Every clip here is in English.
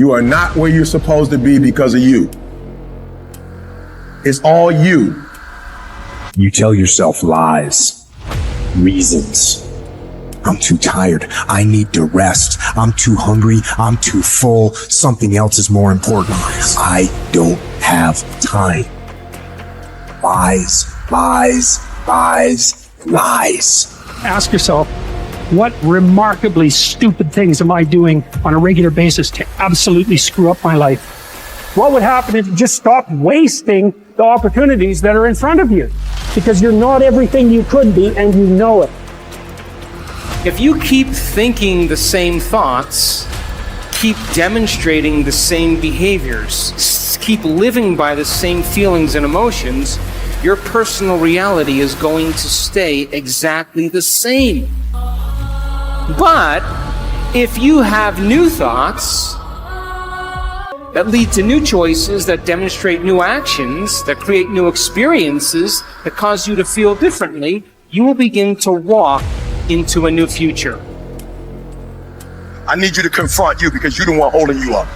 You are not where you're supposed to be because of you. It's all you. You tell yourself lies, reasons. I'm too tired. I need to rest. I'm too hungry. I'm too full. Something else is more important. I don't have time. Lies, lies, lies, lies. Ask yourself, what remarkably stupid things am I doing on a regular basis to absolutely screw up my life? What would happen if you just stopped wasting the opportunities that are in front of you? Because you're not everything you could be, and you know it. If you keep thinking the same thoughts, keep demonstrating the same behaviors, keep living by the same feelings and emotions, your personal reality is going to stay exactly the same. But if you have new thoughts that lead to new choices, that demonstrate new actions, that create new experiences, that cause you to feel differently, you will begin to walk into a new future. I need you to confront you because you're the one holding you up.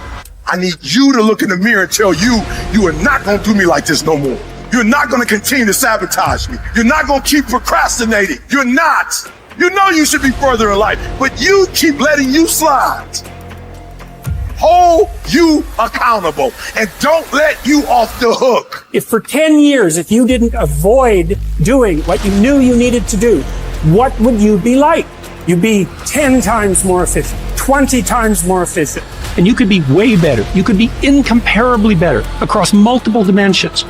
I need you to look in the mirror and tell you, you are not going to do me like this no more. You're not going to continue to sabotage me. You're not going to keep procrastinating. You're not. You know you should be further in life, but you keep letting you slide. Hold you accountable and don't let you off the hook. If for 10 years, if you didn't avoid doing what you knew you needed to do, what would you be like? You'd be 10 times more efficient, 20 times more efficient. And you could be way better. You could be incomparably better across multiple dimensions.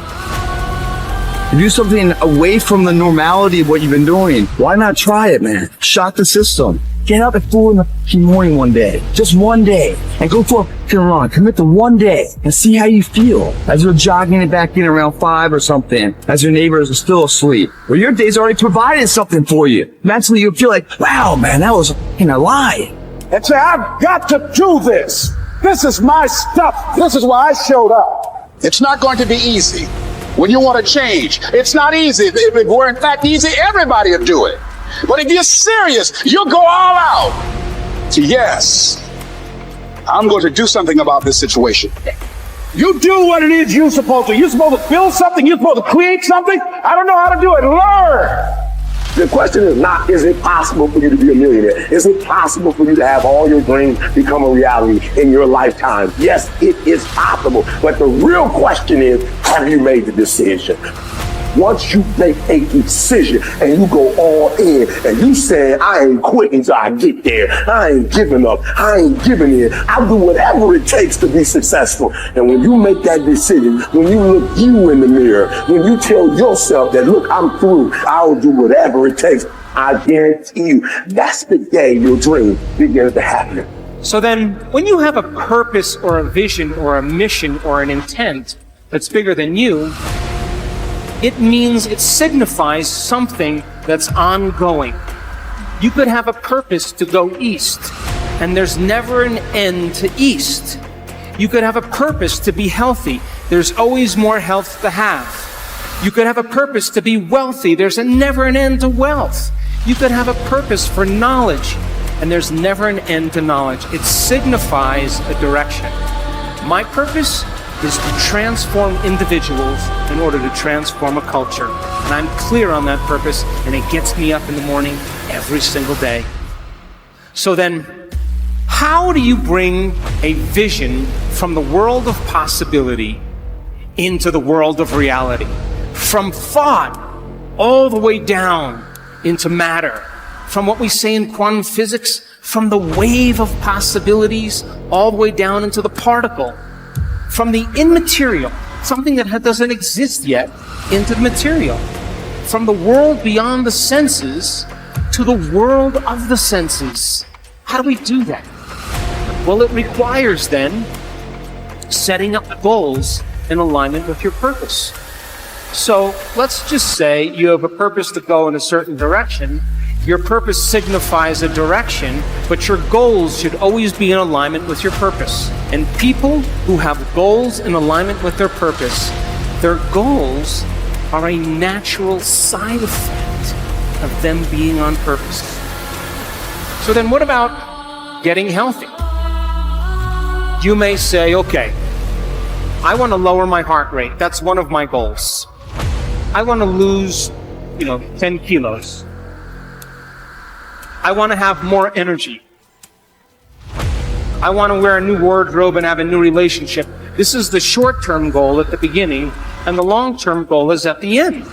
Do something away from the normality of what you've been doing. Why not try it, man? Shock the system. Get up at 4 in the morning one day, just one day, and go for a run. Commit to one day and see how you feel as you're jogging it back in around 5 or something, as your neighbors are still asleep. Well, your day's already provided something for you. Mentally, you'll feel like, wow, man, that was a lie. And say, I've got to do this. This is my stuff. This is why I showed up. It's not going to be easy. When you want to change, it's not easy. If it were in fact easy, everybody would do it. But if you're serious, you'll go all out. So yes, I'm going to do something about this situation. You do what it is you're supposed to. You're supposed to build something. You're supposed to create something. I don't know how to do it. Learn. The question is not, is it possible for you to be a millionaire? Is it possible for you to have all your dreams become a reality in your lifetime? Yes, it is possible. But the real question is, have you made the decision? Once you make a decision and you go all in and you say, I ain't quitting till I get there. I ain't giving up. I ain't giving in. I'll do whatever it takes to be successful. And when you make that decision, when you look you in the mirror, when you tell yourself that, look, I'm through, I'll do whatever it takes, I guarantee you, that's the day your dream begins to happen. So then, when you have a purpose or a vision or a mission or an intent that's bigger than you, it means it signifies something that's ongoing. You could have a purpose to go east, and there's never an end to east. You could have a purpose to be healthy. There's always more health to have. You could have a purpose to be wealthy. There's never an end to wealth. You could have a purpose for knowledge, and there's never an end to knowledge. It signifies a direction. My purpose is to transform individuals in order to transform a culture. And I'm clear on that purpose, and it gets me up in the morning every single day. So then, how do you bring a vision from the world of possibility into the world of reality? From thought all the way down into matter. From what we say in quantum physics, from the wave of possibilities all the way down into the particle. From the immaterial, something that doesn't exist yet, into the material. From the world beyond the senses to the world of the senses. How do we do that? Well, it requires then setting up goals in alignment with your purpose. So let's just say you have a purpose to go in a certain direction. Your purpose signifies a direction, but your goals should always be in alignment with your purpose. And people who have goals in alignment with their purpose, their goals are a natural side effect of them being on purpose. So then what about getting healthy? You may say, okay, I want to lower my heart rate. That's one of my goals. I want to lose, 10 kilos. I want to have more energy. I want to wear a new wardrobe and have a new relationship. This is the short-term goal at the beginning, and the long-term goal is at the end.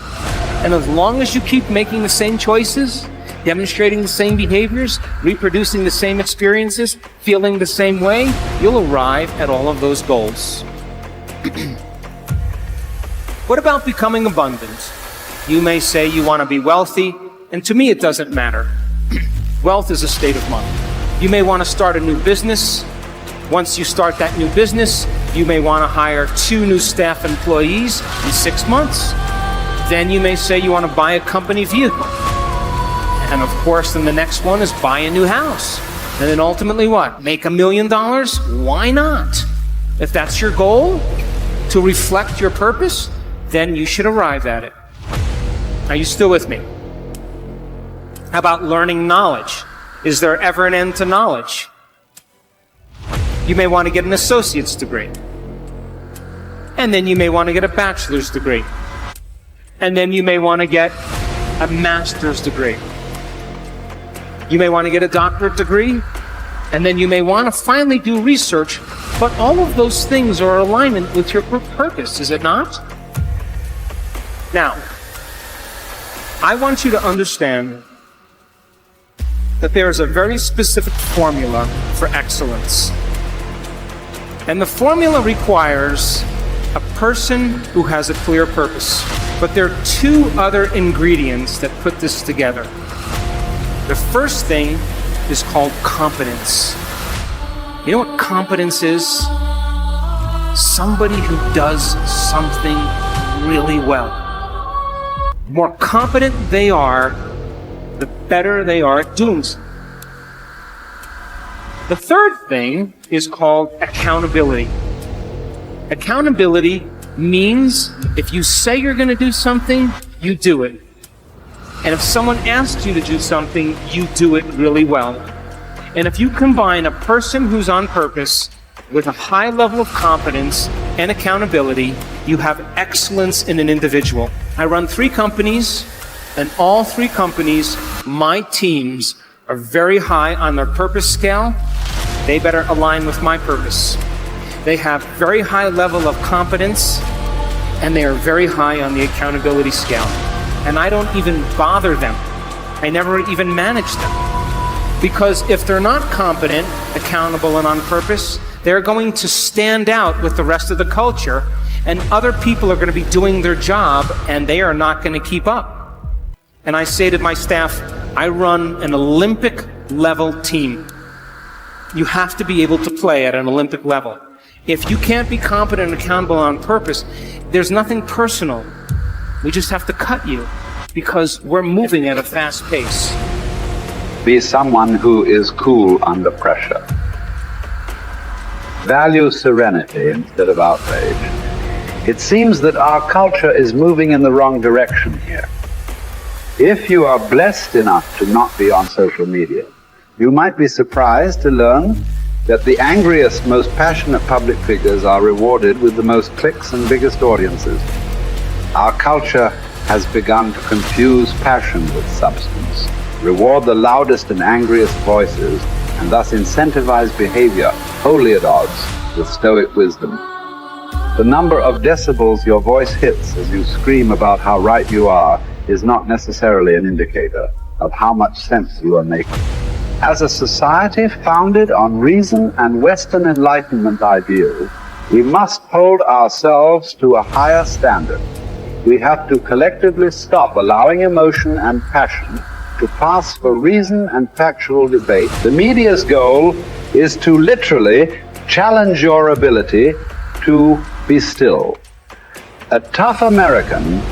And as long as you keep making the same choices, demonstrating the same behaviors, reproducing the same experiences, feeling the same way, you'll arrive at all of those goals. What about becoming abundant? You may say you want to be wealthy, and to me it doesn't matter. Wealth is a state of mind. You may want to start a new business. Once you start that new business, you may want to hire 2 new staff employees in 6 months. Then you may say you want to buy a company vehicle. And of course, then the next one is buy a new house. And then ultimately what? Make $1 million? Why not? If that's your goal, to reflect your purpose, then you should arrive at it. Are you still with me? How about learning knowledge? Is there ever an end to knowledge? You may want to get an associate's degree. And then you may want to get a bachelor's degree. And then you may want to get a master's degree. You may want to get a doctorate degree. And then you may want to finally do research. But all of those things are in alignment with your purpose, is it not? Now, I want you to understand that there is a very specific formula for excellence. And the formula requires a person who has a clear purpose. But there are 2 other ingredients that put this together. The first thing is called competence. You know what competence is? Somebody who does something really well. The more competent they are, the better they are at doing so. The third thing is called accountability. Accountability means if you say you're going to do something, you do it. And if someone asks you to do something, you do it really well. And if you combine a person who's on purpose with a high level of competence and accountability, you have excellence in an individual. I run 3 companies, and all 3 companies, my teams are very high on their purpose scale. They better align with my purpose. They have very high level of competence, and they are very high on the accountability scale. And I don't even bother them. I never even manage them. Because if they're not competent, accountable, and on purpose, they're going to stand out with the rest of the culture, and other people are going to be doing their job, and they are not going to keep up. And I say to my staff, I run an Olympic level team. You have to be able to play at an Olympic level. If you can't be competent and accountable on purpose, there's nothing personal. We just have to cut you because we're moving at a fast pace. Be someone who is cool under pressure. Value serenity instead of outrage. It seems that our culture is moving in the wrong direction here. If you are blessed enough to not be on social media, you might be surprised to learn that the angriest, most passionate public figures are rewarded with the most clicks and biggest audiences. Our culture has begun to confuse passion with substance, reward the loudest and angriest voices, and thus incentivize behavior wholly at odds with stoic wisdom. The number of decibels your voice hits as you scream about how right you are is not necessarily an indicator of how much sense you are making. As a society founded on reason and Western Enlightenment ideals, we must hold ourselves to a higher standard. We have to collectively stop allowing emotion and passion to pass for reason and factual debate. The media's goal is to literally challenge your ability to be still. A tough American,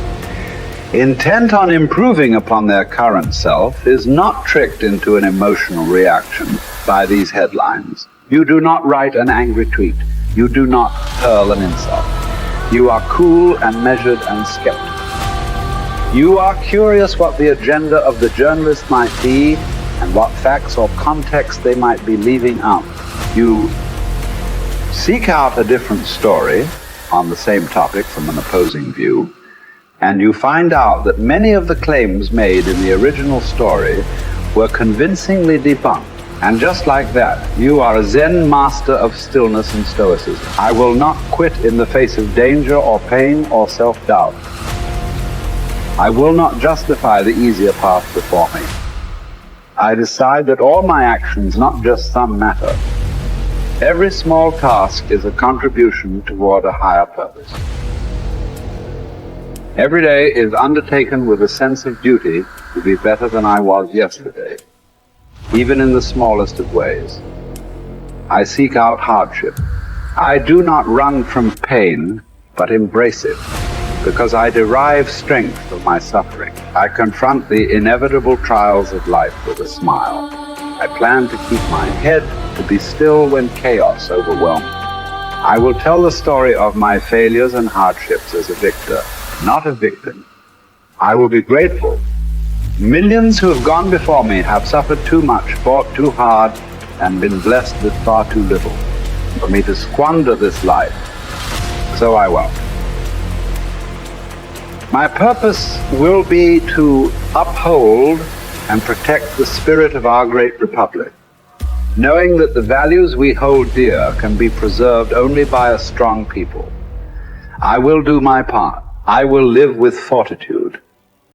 intent on improving upon their current self, is not tricked into an emotional reaction by these headlines. You do not write an angry tweet. You do not hurl an insult. You are cool and measured and skeptical. You are curious what the agenda of the journalist might be and what facts or context they might be leaving out. You Seek out a different story on the same topic from an opposing view, and you find out that many of the claims made in the original story were convincingly debunked. And just like that, you are a Zen master of stillness and stoicism. I will not quit in the face of danger or pain or self-doubt. I will not justify the easier path before me. I decide that all my actions, not just some, matter. Every small task is a contribution toward a higher purpose. Every day is undertaken with a sense of duty to be better than I was yesterday, even in the smallest of ways. I seek out hardship. I do not run from pain, but embrace it, because I derive strength from my suffering. I confront the inevitable trials of life with a smile. I plan to keep my head to be still when chaos overwhelms me. I will tell the story of my failures and hardships as a victor, not a victim. I will be grateful. Millions who have gone before me have suffered too much, fought too hard, and been blessed with far too little for me to squander this life. So I won't. My purpose will be to uphold and protect the spirit of our great republic, knowing that the values we hold dear can be preserved only by a strong people. I will do my part. I will live with fortitude.